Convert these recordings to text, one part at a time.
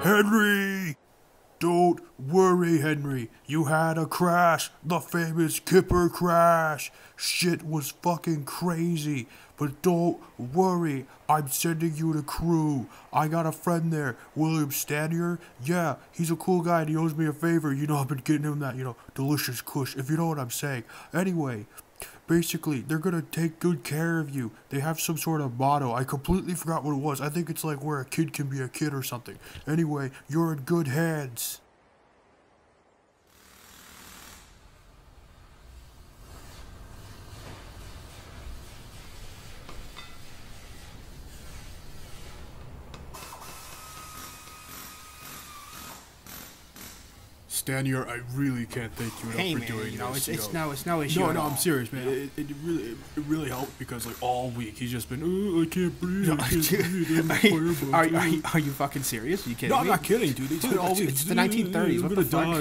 Henry! Don't worry, Henry. You had a crash. The famous Kipper crash. Shit was fucking crazy. But don't worry. I'm sending you the crew. I got a friend there. William Stanier. Yeah, he's a cool guy and he owes me a favor. You know, I've been getting him that, delicious kush, if you know what I'm saying. Anyway, basically, they're gonna take good care of you. They have some sort of motto. I completely forgot what it was. I think it's like where a kid can be a kid or something. Anyway, you're in good hands. Stanier, I really can't thank you enough for doing this. It's no issue. No, I'm serious, man. It really helped because like all week he's just been, I can't breathe. I can't breathe. Are you fucking serious? Are you kidding me? No, I'm not kidding, dude. Dude, all week. It's the 1930s. What the fuck?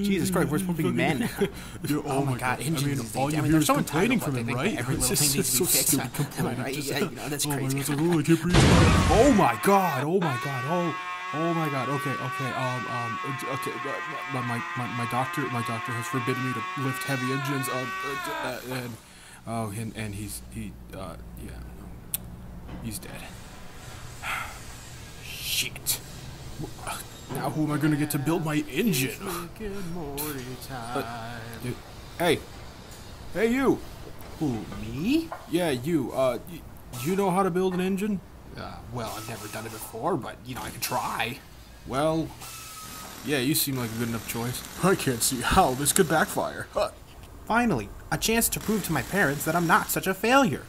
Jesus Christ, we're supposed to be men. Oh my God, engines. All you hear is complaining from him, right? Every little thing needs to be fixed. That's crazy. I can't breathe. Oh my God. Oh my God. Okay. My doctor has forbidden me to lift heavy engines. And he's dead. Shit. Now who am I gonna get to build my engine? Hey you. Who, me? Yeah, you. You know how to build an engine? Well, I've never done it before, but, I can try. Well, yeah, you seem like a good enough choice. I can't see how this could backfire. Finally, a chance to prove to my parents that I'm not such a failure.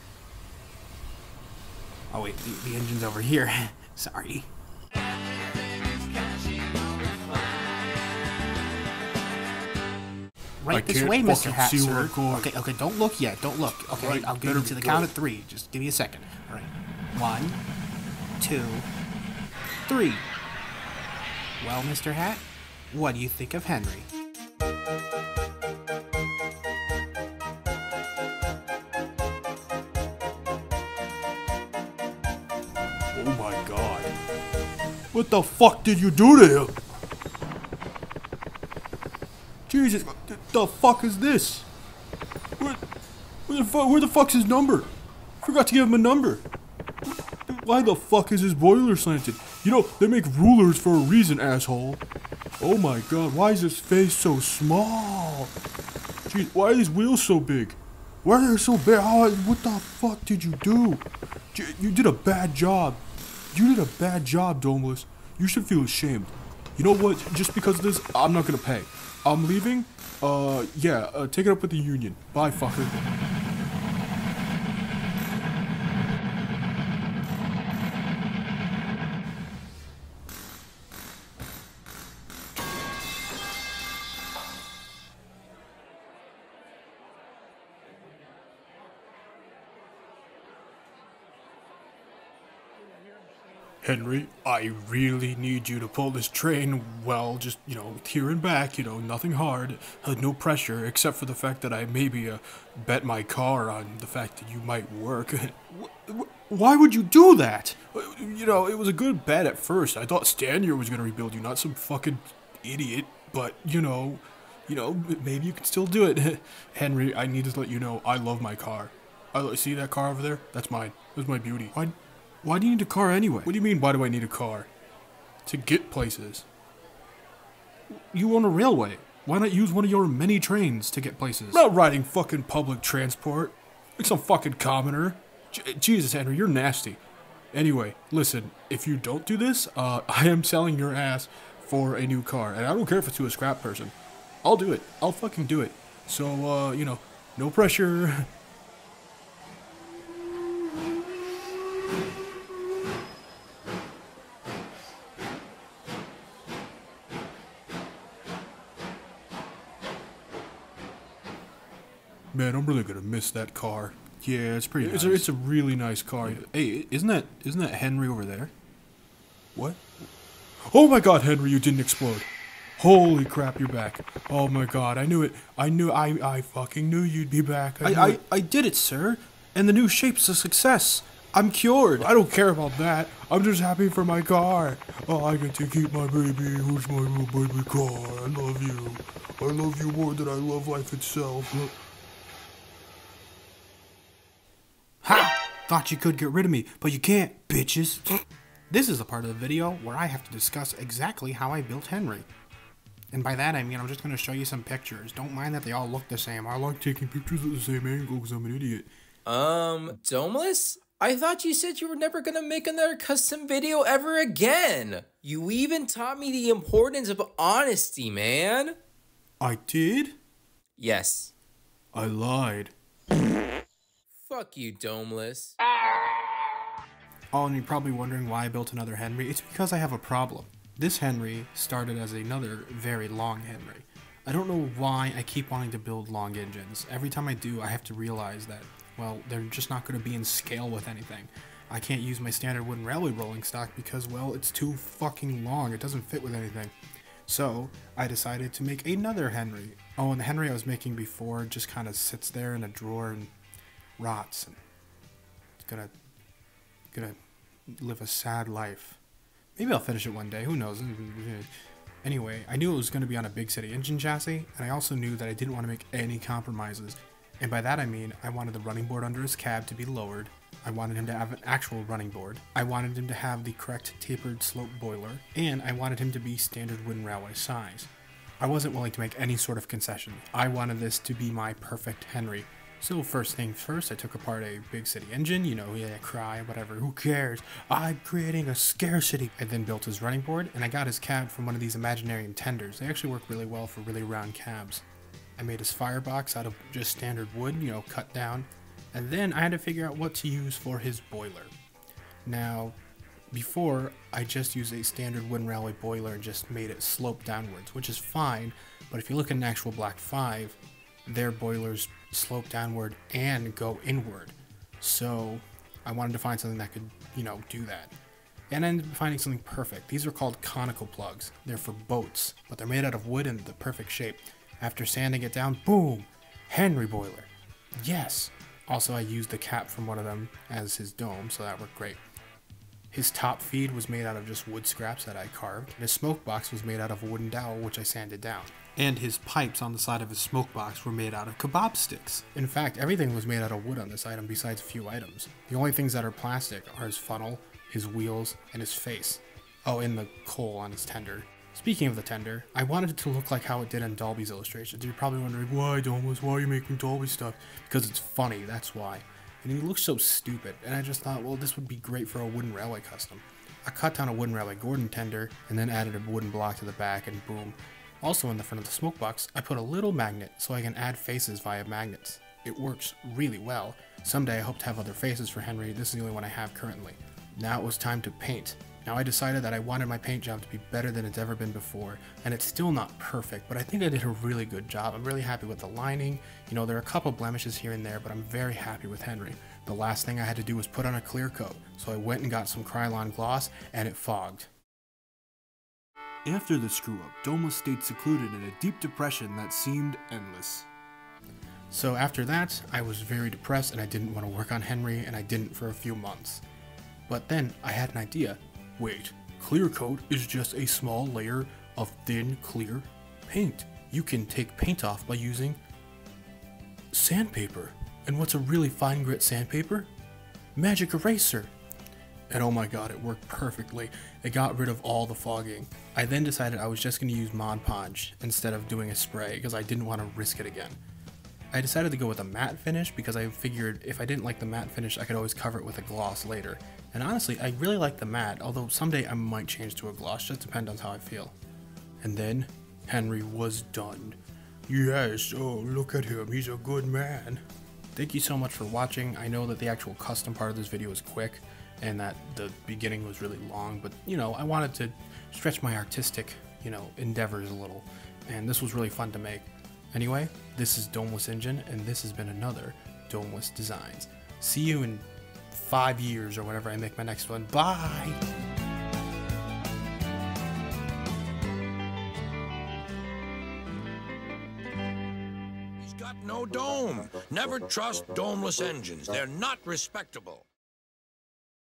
Oh wait, the engine's over here. Sorry. Right this way, Mr. Hat, sir. Okay, don't look yet, don't look. Okay, right, I'll give you to the count of 3. Just give me a second. All right. 1, 2, 3. Well, Mr. Hat, what do you think of Henry? Oh my God. What the fuck did you do to him? Jesus, what the fuck is this? Where the fuck's his number? Forgot to give him a number. Why the fuck is his boiler slanted? They make rulers for a reason, asshole. Oh my God, why is his face so small? Jeez, why are his wheels so big? Why are they so big? What the fuck did you do? You did a bad job. You did a bad job, Domeless. You should feel ashamed. You know what? Just because of this, I'm not gonna pay. I'm leaving. Take it up with the union. Bye, fucker. Henry, I really need you to pull this train, well, just, here and back, nothing hard, no pressure, except for the fact that I maybe bet my car on the fact that you might work. Why would you do that? It was a good bet at first. I thought Stanier was going to rebuild you, not some fucking idiot, but, maybe you can still do it. Henry, I need to let you know I love my car. See that car over there? That's mine. That's my beauty. Why do you need a car anyway? What do you mean, why do I need a car? To get places. You own a railway. Why not use one of your many trains to get places? I'm not riding fucking public transport. Like some fucking commoner. Jesus, Henry, you're nasty. Anyway, listen, if you don't do this, I am selling your ass for a new car. And I don't care if it's to a scrap person. I'll do it. I'll fucking do it. So, no pressure. Man, I'm really gonna miss that car. Yeah, it's pretty nice. It's a really nice car. Hey, isn't that Henry over there? What? Oh my god, Henry, you didn't explode. Holy crap, you're back. Oh my god, I knew it. I fucking knew you'd be back. I did it, sir. And the new shape's a success. I'm cured. I don't care about that. I'm just happy for my car. Oh, I get to keep my baby. Who's my little baby car? I love you. I love you more than I love life itself. Ha! Thought you could get rid of me, but you can't, bitches. This is a part of the video where I have to discuss exactly how I built Henry. And by that I mean I'm just going to show you some pictures. Don't mind that they all look the same. I like taking pictures at the same angle because I'm an idiot. Domeless? I thought you said you were never gonna make another custom video ever again. You even taught me the importance of honesty, man. I did? Yes. I lied. Fuck you, Domeless. Oh, and you're probably wondering why I built another Henry. It's because I have a problem. This Henry started as another very long Henry. I don't know why I keep wanting to build long engines. Every time I do, I have to realize that, well, they're just not going to be in scale with anything. I can't use my standard wooden railway rolling stock because, well, it's too fucking long. It doesn't fit with anything. So, I decided to make another Henry. Oh, and the Henry I was making before just kind of sits there in a drawer and rots. And it's gonna live a sad life. Maybe I'll finish it one day. Who knows? Anyway, I knew it was going to be on a big city engine chassis, and I also knew that I didn't want to make any compromises. And by that I mean, I wanted the running board under his cab to be lowered. I wanted him to have an actual running board. I wanted him to have the correct tapered slope boiler. And I wanted him to be standard wooden railway size. I wasn't willing to make any sort of concession. I wanted this to be my perfect Henry. So first things first, I took apart a big city engine, you know, yeah, cry, whatever, who cares? I'm creating a scarcity. I then built his running board, and I got his cab from one of these Imaginarium tenders. They actually work really well for really round cabs. I made his firebox out of just standard wood, you know, cut down. And then I had to figure out what to use for his boiler. Now, before, I just used a standard wooden railway boiler and just made it slope downwards, which is fine, but if you look at an actual Black 5, their boilers slope downward and go inward. So, I wanted to find something that could, you know, do that. And I ended up finding something perfect. These are called conical plugs. They're for boats, but they're made out of wood in the perfect shape. After sanding it down, boom! Henry boiler. Yes! Also, I used the cap from one of them as his dome, so that worked great. His top feed was made out of just wood scraps that I carved. His smoke box was made out of a wooden dowel, which I sanded down. And his pipes on the side of his smoke box were made out of kebab sticks. In fact, everything was made out of wood on this item besides a few items. The only things that are plastic are his funnel, his wheels, and his face. Oh, and the coal on his tender. Speaking of the tender, I wanted it to look like how it did in Dolby's illustrations. You're probably wondering, why, Domeless? Why are you making Dolby stuff? Because it's funny, that's why. And he looks so stupid, and I just thought, well, this would be great for a wooden railway custom. I cut down a wooden railway Gordon tender, and then added a wooden block to the back, and boom. Also in the front of the smoke box, I put a little magnet so I can add faces via magnets. It works really well. Someday I hope to have other faces for Henry. This is the only one I have currently. Now it was time to paint. Now I decided that I wanted my paint job to be better than it's ever been before, and it's still not perfect, but I think I did a really good job. I'm really happy with the lining. You know, there are a couple blemishes here and there, but I'm very happy with Henry. The last thing I had to do was put on a clear coat, so I went and got some Krylon gloss, and it fogged. After the screw-up, Domeless stayed secluded in a deep depression that seemed endless. So after that, I was very depressed, and I didn't want to work on Henry, and I didn't for a few months. But then I had an idea. Wait, clear coat is just a small layer of thin, clear paint. You can take paint off by using sandpaper. And what's a really fine grit sandpaper? Magic eraser. And oh my god, it worked perfectly. It got rid of all the fogging. I then decided I was just going to use Mod Podge instead of doing a spray because I didn't want to risk it again. I decided to go with a matte finish because I figured if I didn't like the matte finish, I could always cover it with a gloss later. And honestly, I really like the matte, although someday I might change to a gloss, just depends on how I feel. And then, Henry was done. Yes, oh, look at him, he's a good man. Thank you so much for watching. I know that the actual custom part of this video is quick, and that the beginning was really long, but, you know, I wanted to stretch my artistic, you know, endeavors a little, and this was really fun to make. Anyway, this is Domeless Engine, and this has been another Domeless Designs. See you in 5 years or whenever I make my next one. Bye! He's got no dome. Never trust domeless engines. They're not respectable.